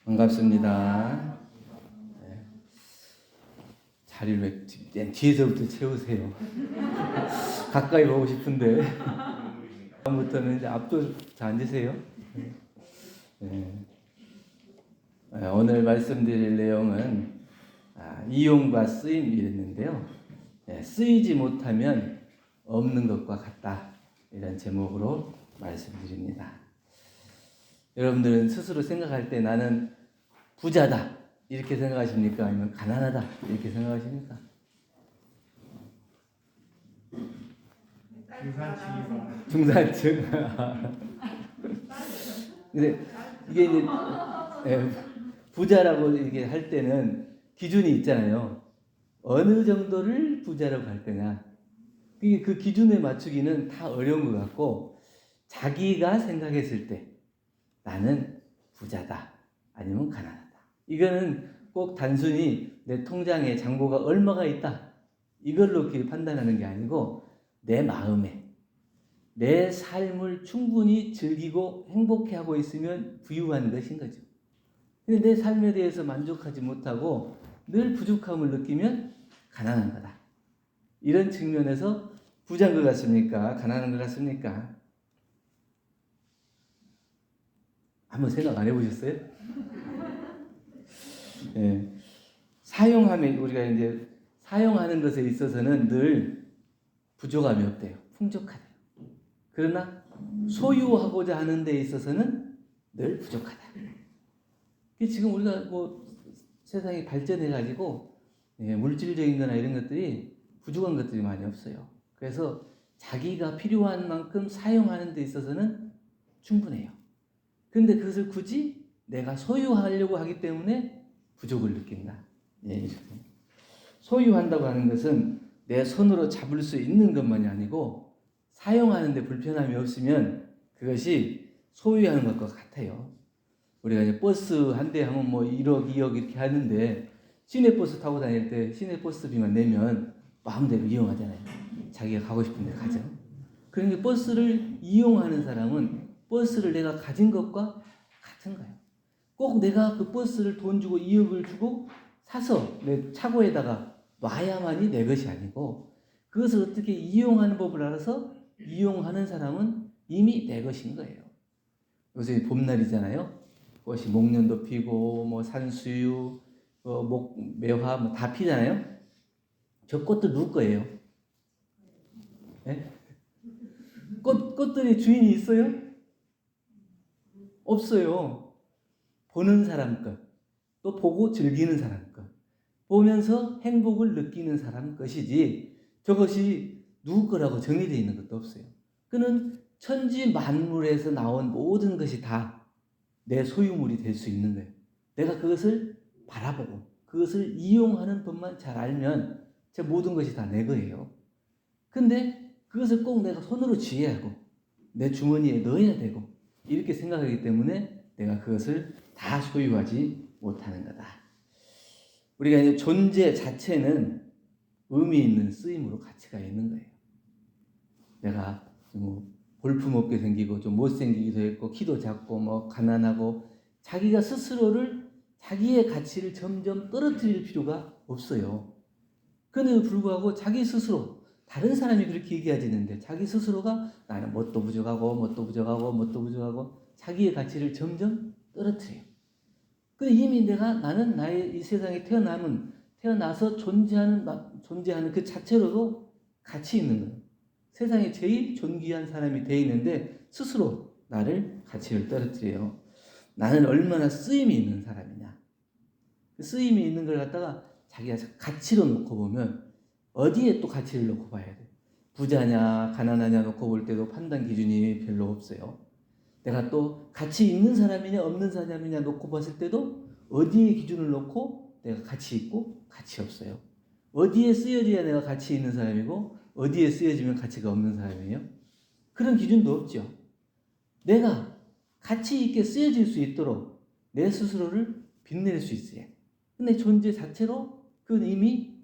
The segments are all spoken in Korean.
반갑습니다. 네. 자리를 왜 뒤에서부터 채우세요? 가까이 보고 싶은데. 다음부터는 이제 앞도 앉으세요. 네. 오늘 말씀드릴 내용은 이용과 쓰임이었는데요. 쓰이지 못하면 없는 것과 같다. 이런 제목으로 말씀드립니다. 여러분들은 스스로 생각할 때 나는 부자다 이렇게 생각하십니까? 아니면 가난하다 이렇게 생각하십니까? 중산층. 근데 이게 이제 부자라고 이게 할 때는 기준이 있잖아요. 어느 정도를 부자라고 할 거냐. 그 기준에 맞추기는 다 어려운 것 같고, 자기가 생각했을 때 나는 부자다 아니면 가난하다. 이거는 꼭 단순히 내 통장에 잔고가 얼마가 있다 이걸로 이렇게 판단하는 게 아니고, 내 마음에 내 삶을 충분히 즐기고 행복해하고 있으면 부유한 것인 거죠. 근데 내 삶에 대해서 만족하지 못하고 늘 부족함을 느끼면 가난한 거다. 이런 측면에서 부자인 것 같습니까? 가난한 것 같습니까? 한번 생각 안 해보셨어요? 네. 사용하면 우리가 이제 사용하는 것에 있어서는 늘 부족함이 없대요. 풍족하대요. 그러나 소유하고자 하는 데 있어서는 늘 부족하다. 지금 우리가 뭐 세상이 발전해가지고 물질적인 거나 이런 것들이 부족한 것들이 많이 없어요. 그래서 자기가 필요한 만큼 사용하는 데 있어서는 충분해요. 그런데 그것을 굳이 내가 소유하려고 하기 때문에 부족을 느낀다. 소유한다고 하는 것은 내 손으로 잡을 수 있는 것만이 아니고 사용하는데 불편함이 없으면 그것이 소유하는 것과 같아요. 우리가 이제 버스 한 대 하면 뭐 1억, 2억 이렇게 하는데 시내버스 타고 다닐 때 시내버스비만 내면 마음대로 이용하잖아요. 자기가 가고 싶은 데 가죠. 그러니까 버스를 이용하는 사람은 버스를 내가 가진 것과 같은 거예요. 꼭 내가 그 버스를 돈 주고 2억을 주고 사서 내 차고에다가 놔야만이 내 것이 아니고, 그것을 어떻게 이용하는 법을 알아서 이용하는 사람은 이미 내 것인 거예요. 요새 봄날이잖아요. 꽃이 목련도 피고 뭐 산수유, 매화 뭐 다 피잖아요. 저 꽃들 누구 거예요? 네? 꽃들이 주인이 있어요? 없어요. 보는 사람 것, 또 보고 즐기는 사람 것, 보면서 행복을 느끼는 사람 것이지 저것이 누구 거라고 정해져 있는 것도 없어요. 그는 천지 만물에서 나온 모든 것이 다 내 소유물이 될 수 있는 거예요. 내가 그것을 바라보고 그것을 이용하는 법만 잘 알면 제 모든 것이 다 내 거예요. 근데 그것을 꼭 내가 손으로 쥐어야 하고 내 주머니에 넣어야 되고 이렇게 생각하기 때문에 내가 그것을 다 소유하지 못하는 거다. 우리가 이제 존재 자체는 의미 있는 쓰임으로 가치가 있는 거예요. 내가 뭐 볼품없게 생기고 좀 못생기기도 했고 키도 작고 뭐 가난하고 자기가 스스로를 자기의 가치를 점점 떨어뜨릴 필요가 없어요. 그런데도 불구하고 자기 스스로 다른 사람이 그렇게 얘기하지는데 자기 스스로가 나는 뭣도 부족하고 자기의 가치를 점점 떨어뜨려요. 근데 이미 나는 나의 이 세상에 태어나서 존재하는 그 자체로도 가치 있는 거예요. 세상에 제일 존귀한 사람이 돼 있는데 스스로 나를 가치를 떨어뜨려요. 나는 얼마나 쓰임이 있는 사람이냐. 그 쓰임이 있는 걸 갖다가 자기가 가치로 놓고 보면 어디에 또 가치를 놓고 봐야 돼. 부자냐 가난하냐 놓고 볼 때도 판단 기준이 별로 없어요. 내가 또 가치 있는 사람이냐 없는 사람이냐 놓고 봤을 때도 어디에 기준을 놓고 내가 가치 있고 가치 없어요. 어디에 쓰여져야 내가 가치 있는 사람이고 어디에 쓰여지면 가치가 없는 사람이에요? 그런 기준도 없죠. 내가 가치 있게 쓰여질 수 있도록 내 스스로를 빛낼 수 있어야 돼. 근데 존재 자체로 그건 이미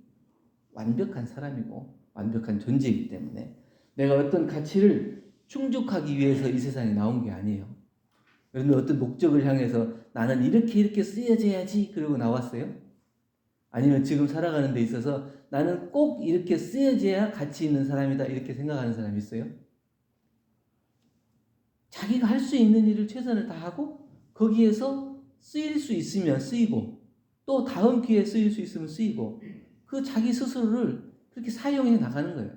완벽한 사람이고 완벽한 존재이기 때문에 내가 어떤 가치를 충족하기 위해서 이 세상에 나온 게 아니에요. 그런데 어떤 목적을 향해서 나는 이렇게 쓰여져야지 그러고 나왔어요? 아니면 지금 살아가는 데 있어서 나는 꼭 이렇게 쓰여져야 가치 있는 사람이다 이렇게 생각하는 사람이 있어요? 자기가 할 수 있는 일을 최선을 다하고 거기에서 쓰일 수 있으면 쓰이고 또 다음 기회에 쓰일 수 있으면 쓰이고 그 자기 스스로를 그렇게 사용해 나가는 거예요.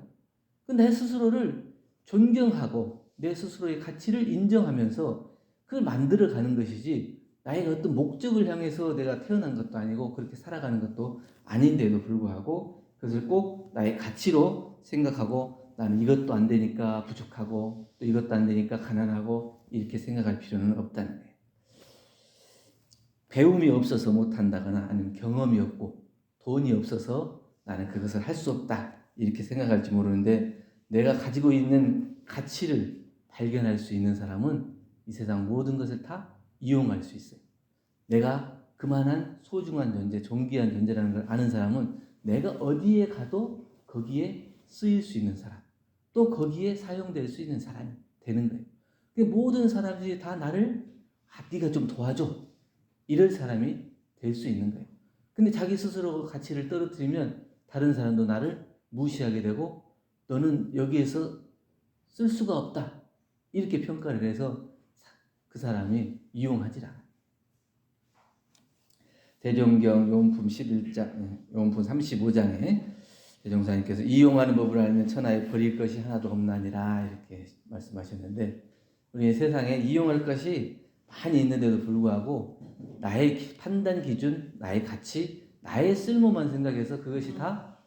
내 스스로를 존경하고 내 스스로의 가치를 인정하면서 그걸 만들어가는 것이지 나의 어떤 목적을 향해서 내가 태어난 것도 아니고 그렇게 살아가는 것도 아닌데도 불구하고 그것을 꼭 나의 가치로 생각하고 나는 이것도 안 되니까 부족하고 또 이것도 안 되니까 가난하고 이렇게 생각할 필요는 없다는 거예요. 배움이 없어서 못한다거나 아니면 경험이 없고 돈이 없어서 나는 그것을 할 수 없다 이렇게 생각할지 모르는데 내가 가지고 있는 가치를 발견할 수 있는 사람은 이 세상 모든 것을 다 이용할 수 있어요. 내가 그만한 소중한 존재, 존귀한 존재라는 걸 아는 사람은 내가 어디에 가도 거기에 쓰일 수 있는 사람, 또 거기에 사용될 수 있는 사람이 되는 거예요. 모든 사람들이 다 나를 네가 좀 도와줘 이럴 사람이 될 수 있는 거예요. 근데 자기 스스로 가치를 떨어뜨리면 다른 사람도 나를 무시하게 되고 너는 여기에서 쓸 수가 없다 이렇게 평가를 해서 그 사람이 이용하지 않아요. 대종경 요원품 11장, 요원품 35장에 대종사님께서 이용하는 법을 알면 천하에 버릴 것이 하나도 없나니라 이렇게 말씀하셨는데 우리 세상에 이용할 것이 많이 있는데도 불구하고 나의 판단 기준, 나의 가치, 나의 쓸모만 생각해서 그것이 다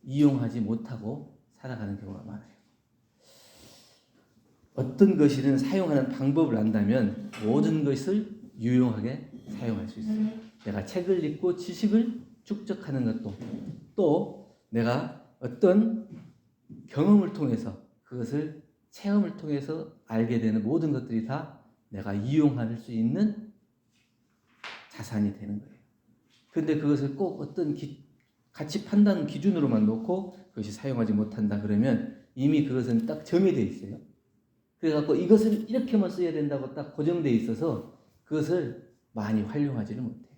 이용하지 못하고 살아가는 경우가 많아요. 어떤 것이든 사용하는 방법을 안다면 모든 것을 유용하게 사용할 수 있어요. 내가 책을 읽고 지식을 축적하는 것도 또 내가 어떤 경험을 통해서 그것을 체험을 통해서 알게 되는 모든 것들이 다 내가 이용할 수 있는 자산이 되는 거예요. 그런데 그것을 꼭 어떤 가치 판단 기준으로만 놓고 그것이 사용하지 못한다 그러면 이미 그것은 딱 정해져 있어요. 그래갖고 이것은 이렇게만 써야 된다고 딱 고정되어 있어서 그것을 많이 활용하지는 못해요.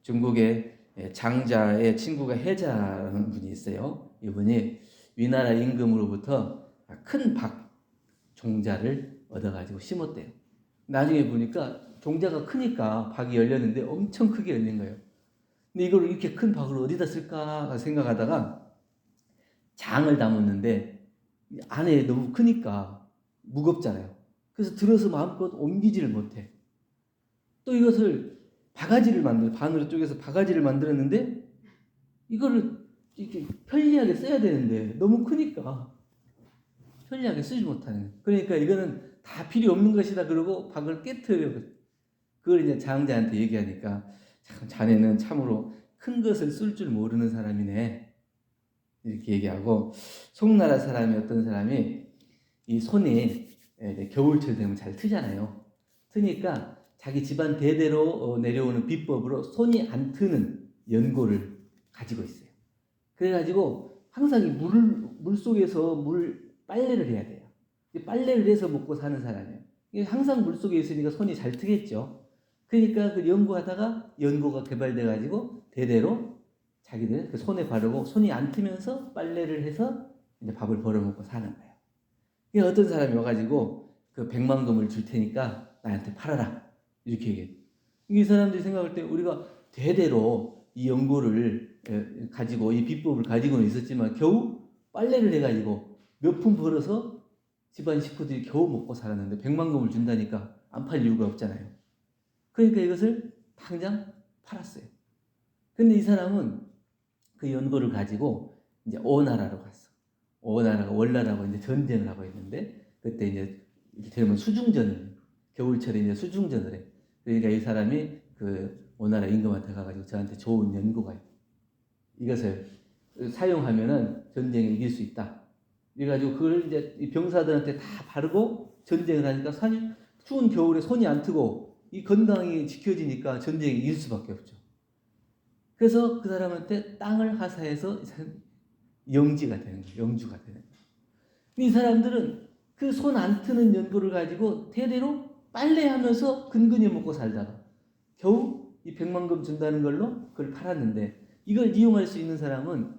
중국의 장자의 친구가 해자라는 분이 있어요. 이분이 위나라 임금으로부터 큰 박 종자를 얻어가지고 심었대요. 나중에 보니까 종자가 크니까 박이 열렸는데 엄청 크게 열린 거예요. 근데 이걸 이렇게 큰 박을 어디다 쓸까 생각하다가 장을 담았는데 안에 너무 크니까 무겁잖아요. 그래서 들어서 마음껏 옮기지를 못해. 또 이것을 바늘을 쪼개서 바가지를 만들었는데 이거를 이렇게 편리하게 써야 되는데 너무 크니까 편리하게 쓰지 못하는 거예요. 그러니까 이거는 다 필요 없는 것이다 그러고 박을 깨트려요. 그걸 이제 장자한테 얘기하니까 참 자네는 참으로 큰 것을 쓸 줄 모르는 사람이네 이렇게 얘기하고 송나라 사람이 어떤 사람이 이 손이 겨울철 되면 잘 트잖아요. 트니까 자기 집안 대대로 내려오는 비법으로 손이 안 트는 연고를 가지고 있어요. 그래가지고 항상 이 물 속에서 빨래를 해야 돼요. 빨래를 해서 먹고 사는 사람이에요. 항상 물 속에 있으니까 손이 잘 트겠죠. 그러니까 그 연구하다가 연고가 개발돼가지고 대대로 자기들 그 손에 바르고 손이 안 트면서 빨래를 해서 이제 밥을 벌어먹고 사는 거예요. 어떤 사람이 와가지고 그 100만 금을 줄 테니까 나한테 팔아라 이렇게 얘기해요. 이 사람들이 생각할 때 우리가 대대로 이 연고를 가지고 이 비법을 가지고는 있었지만 겨우 빨래를 해가지고 몇 푼 벌어서 집안 식구들이 겨우 먹고 살았는데 100만 금을 준다니까 안 팔 이유가 없잖아요. 그러니까 이것을 당장 팔았어요. 근데 이 사람은 그 연고를 가지고 이제 오나라로 갔어. 오나라가 월나라하고 이제 전쟁을 하고 있는데 그때 이제 되면 수중전을 겨울철에 이제 수중전을 해. 그러니까 이 사람이 그 오나라 임금한테 가가지고 저한테 좋은 연고가 있다. 이것을 사용하면은 전쟁에 이길 수 있다. 그래가지고 그걸 이제 병사들한테 다 바르고 전쟁을 하니까 사실 추운 겨울에 손이 안 트고 이 건강이 지켜지니까 전쟁에 이길 수밖에 없죠. 그래서 그 사람한테 땅을 하사해서 영지가 되는 거예요. 영주가 되는 거예요. 이 사람들은 그 손 안 트는 연고를 가지고 대대로 빨래하면서 근근히 먹고 살다가 겨우 이 100만금 준다는 걸로 그걸 팔았는데, 이걸 이용할 수 있는 사람은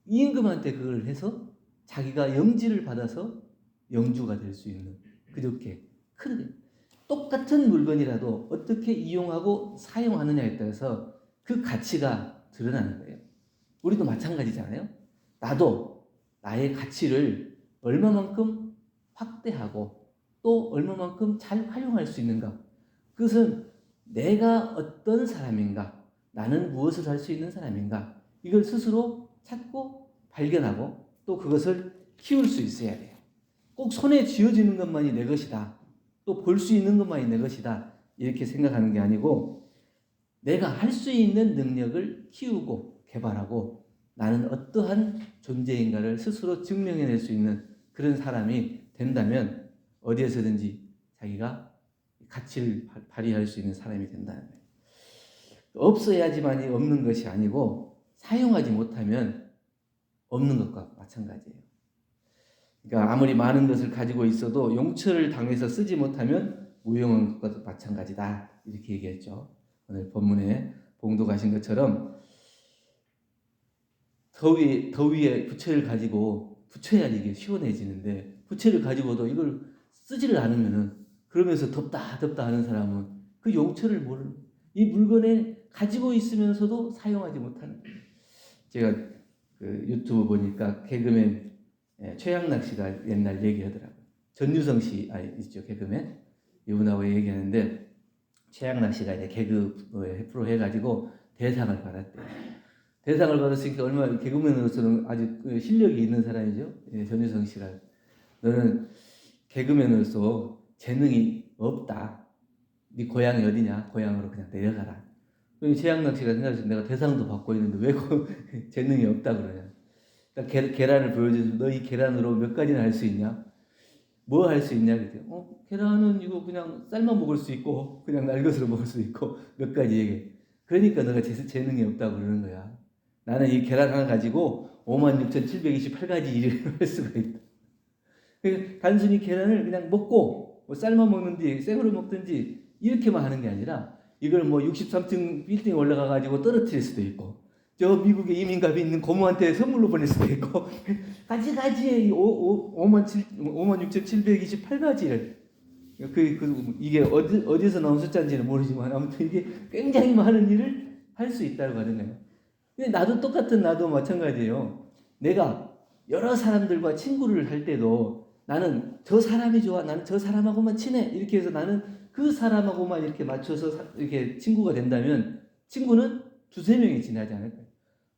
임금한테 그걸 해서 자기가 영지를 받아서 영주가 될 수 있는, 그렇게 큰, 똑같은 물건이라도 어떻게 이용하고 사용하느냐에 따라서 그 가치가 드러나는 거예요. 우리도 마찬가지잖아요. 나도 나의 가치를 얼마만큼 확대하고 또 얼마만큼 잘 활용할 수 있는가, 그것은 내가 어떤 사람인가, 나는 무엇을 할 수 있는 사람인가, 이걸 스스로 찾고 발견하고 또 그것을 키울 수 있어야 돼요. 꼭 손에 쥐어지는 것만이 내 것이다, 또 볼 수 있는 것만이 내 것이다, 이렇게 생각하는 게 아니고 내가 할 수 있는 능력을 키우고 개발하고 나는 어떠한 존재인가를 스스로 증명해낼 수 있는 그런 사람이 된다면 어디에서든지 자기가 가치를 발휘할 수 있는 사람이 된다는 거예요. 없어야지만이 없는 것이 아니고 사용하지 못하면 없는 것과 마찬가지예요. 그러니까 아무리 많은 것을 가지고 있어도 용처를 당해서 쓰지 못하면 무용한 것과 마찬가지다, 이렇게 얘기했죠. 오늘 본문에 봉독하신 것처럼 더위에 부채를 가지고, 부채야지 이게 시원해지는데 부채를 가지고도 이걸 쓰지를 않으면은, 그러면서 덥다 하는 사람은 그 용처를 모르는, 이 물건에 가지고 있으면서도 사용하지 못하는. 제가 그 유튜브 보니까 개그맨 최양락 씨가 옛날 얘기하더라고요. 전유성 씨 있죠, 개그맨. 이분하고 얘기하는데 최양락 씨가 이제 개그 프로 해가지고 대상을 받았대요. 대상을 받았으니까 얼마나 개그맨으로서는 아주 실력이 있는 사람이죠. 전유성 씨가, 너는 개그맨으로서 재능이 없다. 네 고향이 어디냐? 고향으로 그냥 내려가라. 최양락 씨가 생각해서 내가 대상도 받고 있는데 왜 재능이 없다 그러냐. 계란을 보여줘서 너 이 계란으로 몇 가지나 할 수 있냐? 뭐 할 수 있냐? 그랬더니 계란은 이거 그냥 삶아 먹을 수 있고 그냥 날것으로 먹을 수 있고 몇 가지 얘기해. 그러니까 너가 재능이 없다고 그러는 거야. 나는 이 계란 하나 가지고 56,728가지 일을 할 수가 있다. 단순히 계란을 그냥 먹고 뭐 삶아 먹는지 생으로 먹든지 이렇게만 하는 게 아니라 이걸 뭐 63층 빌딩에 올라가 가지고 떨어뜨릴 수도 있고, 저 미국에 이민갑이 있는 고모한테 선물로 보낼 수도 있고, 가지가지의 56,728가지를 이게 어디서 나온 숫자인지는 모르지만 아무튼 이게 굉장히 많은 일을 할 수 있다고 하는 거예요. 근데 나도 마찬가지예요. 내가 여러 사람들과 친구를 할 때도 나는 저 사람이 좋아, 나는 저 사람하고만 친해, 이렇게 해서 나는 그 사람하고만 이렇게 맞춰서 이렇게 친구가 된다면 친구는 두세 명이 지나지 않을 거예요.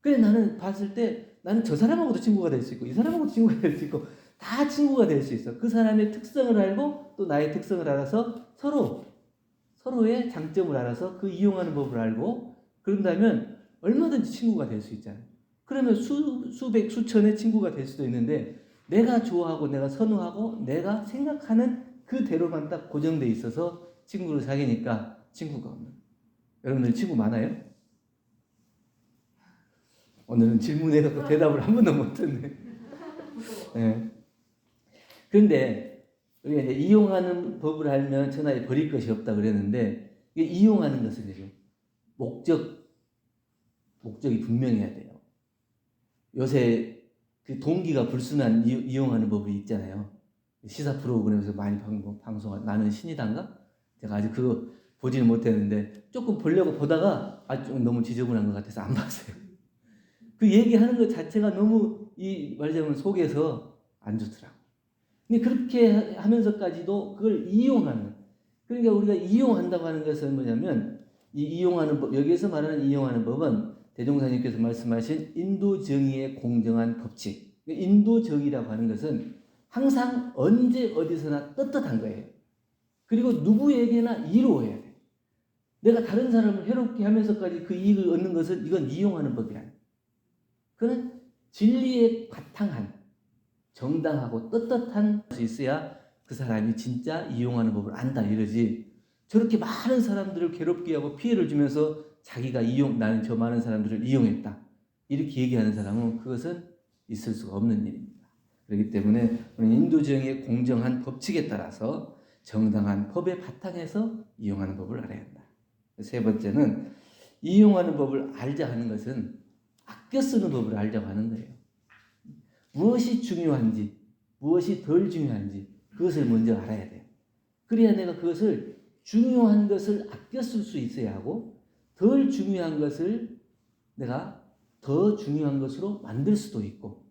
그래, 나는 봤을 때 나는 저 사람하고도 친구가 될 수 있고 이 사람하고도 친구가 될 수 있고 다 친구가 될 수 있어. 그 사람의 특성을 알고 또 나의 특성을 알아서 서로의 장점을 알아서 그 이용하는 법을 알고 그런다면 얼마든지 친구가 될 수 있잖아요. 그러면 수백 수천의 친구가 될 수도 있는데 내가 좋아하고 내가 선호하고 내가 생각하는 그대로만 딱 고정돼 있어서 친구를 사귀니까 친구가 없는. 여러분들 친구 많아요? 오늘은 질문에 대답을 한 번도 못 했네. 네. 그런데 우리가 이제 이용하는 법을 알면 천하에 버릴 것이 없다 그랬는데, 이게 이용하는 것은 이제 목적이 분명해야 돼요. 요새 그 동기가 불순한 이용하는 법이 있잖아요. 시사 프로그램에서 많이 방송한 나는 신이단가? 제가 아직 그거 보지는 못했는데 조금 보려고 보다가 좀 너무 지저분한 것 같아서 안 봤어요. 그 얘기하는 것 자체가 너무 이 말하자면 속에서 안 좋더라고. 근데 그렇게 하면서까지도 그걸 이용하는, 그러니까 우리가 이용한다고 하는 것은 뭐냐면 이 이용하는 법, 여기에서 말하는 이용하는 법은 대종사님께서 말씀하신 인도정의의 공정한 법칙. 인도정의라고 하는 것은 항상 언제 어디서나 떳떳한 거예요. 그리고 누구에게나 이루어야 돼. 내가 다른 사람을 해롭게 하면서까지 그 이익을 얻는 것은 이건 이용하는 법이 아니에요. 그는 진리에 바탕한 정당하고 떳떳한 수 있어야 그 사람이 진짜 이용하는 법을 안다 이러지, 저렇게 많은 사람들을 괴롭게 하고 피해를 주면서 자기가 나는 저 많은 사람들을 이용했다 이렇게 얘기하는 사람은 그것은 있을 수가 없는 일입니다. 그렇기 때문에 인도정의의 공정한 법칙에 따라서 정당한 법의 바탕에서 이용하는 법을 알아야 한다. 세 번째는 이용하는 법을 알자 하는 것은 아껴 쓰는 법을 알자고 하는 거예요. 무엇이 중요한지, 무엇이 덜 중요한지 그것을 먼저 알아야 돼요. 그래야 내가 그것을 중요한 것을 아껴 쓸 수 있어야 하고 덜 중요한 것을 내가 더 중요한 것으로 만들 수도 있고,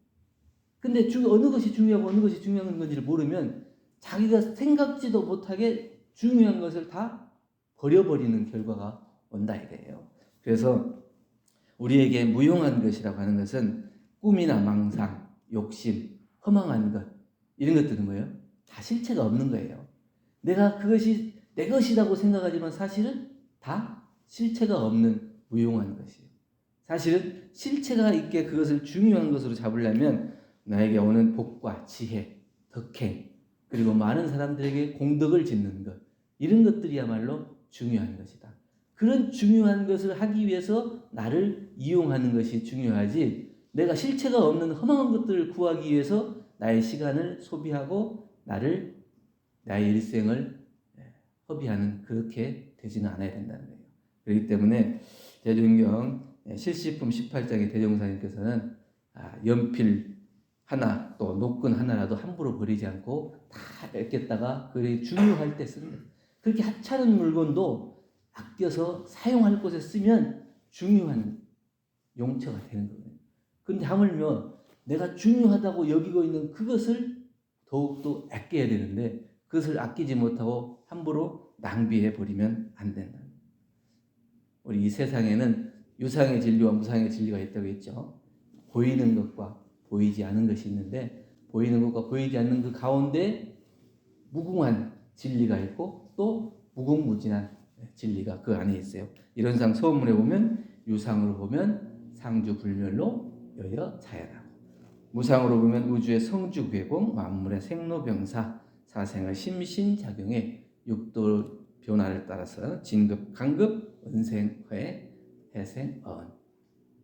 근데 어느 것이 중요하고 어느 것이 중요한 건지를 모르면 자기가 생각지도 못하게 중요한 것을 다 버려버리는 결과가 온다 이래요. 그래서 우리에게 무용한 것이라고 하는 것은 꿈이나 망상, 욕심, 허망한 것, 이런 것들은 뭐예요? 다 실체가 없는 거예요. 내가 그것이 내 것이라고 생각하지만 사실은 다 실체가 없는 무용한 것이에요. 사실은 실체가 있게 그것을 중요한 것으로 잡으려면 나에게 오는 복과 지혜, 덕행, 그리고 많은 사람들에게 공덕을 짓는 것, 이런 것들이야말로 중요한 것이다. 그런 중요한 것을 하기 위해서 나를 이용하는 것이 중요하지, 내가 실체가 없는 허망한 것들을 구하기 위해서 나의 시간을 소비하고 나의 일생을 허비하는, 그렇게 되지는 않아야 된다는 거예요. 그렇기 때문에 대종경 실시품 18장의 대종사님께서는 연필 하나 또 녹근 하나라도 함부로 버리지 않고 다 뺏겼다가 그게 중요할 때 쓰는 거예요. 그렇게 하찮은 물건도 아껴서 사용할 곳에 쓰면 중요한 용처가 되는 거예요. 그런데 하물며 내가 중요하다고 여기고 있는 그것을 더욱더 아껴야 되는데 그것을 아끼지 못하고 함부로 낭비해 버리면 안 된다. 우리 이 세상에는 유상의 진리와 무상의 진리가 있다고 했죠. 보이는 것과 보이지 않는 것이 있는데 보이는 것과 보이지 않는 그 가운데 무궁한 진리가 있고 또 무궁무진한 진리가 그 안에 있어요. 이런 상 서문에 보면 유상으로 보면 상주불멸로 여여 자연하고, 무상으로 보면 우주의 성주괴공, 만물의 생로병사, 사생의 심신작용에 육도 변화를 따라서 진급, 강급, 은생회, 해생어언,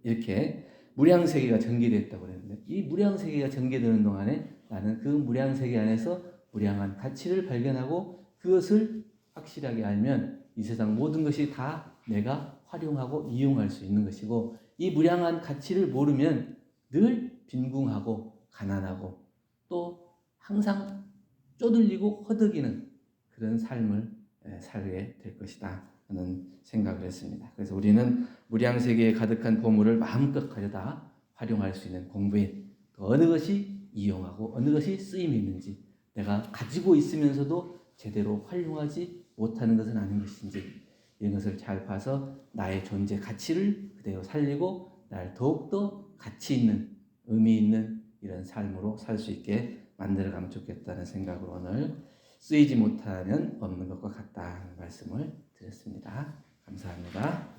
이렇게 무량세계가 전개됐다고 그랬는데 이 무량세계가 전개되는 동안에 나는 그 무량세계 안에서 무량한 가치를 발견하고 그것을 확실하게 알면 이 세상 모든 것이 다 내가 활용하고 이용할 수 있는 것이고, 이 무량한 가치를 모르면 늘 빈궁하고 가난하고 또 항상 쪼들리고 허덕이는 그런 삶을 살게 될 것이다 하는 생각을 했습니다. 그래서 우리는 무량세계에 가득한 보물을 마음껏 가져다 활용할 수 있는 공부인, 어느 것이 이용하고 어느 것이 쓰임이 있는지, 내가 가지고 있으면서도 제대로 활용하지 못하는 것은 아닌 것인지, 이런 것을 잘 봐서 나의 존재 가치를 그대로 살리고 나를 더욱더 가치 있는, 의미 있는 이런 삶으로 살 수 있게 만들어가면 좋겠다는 생각으로 오늘 쓰이지 못하면 없는 것과 같다는 말씀을 드렸습니다. 감사합니다.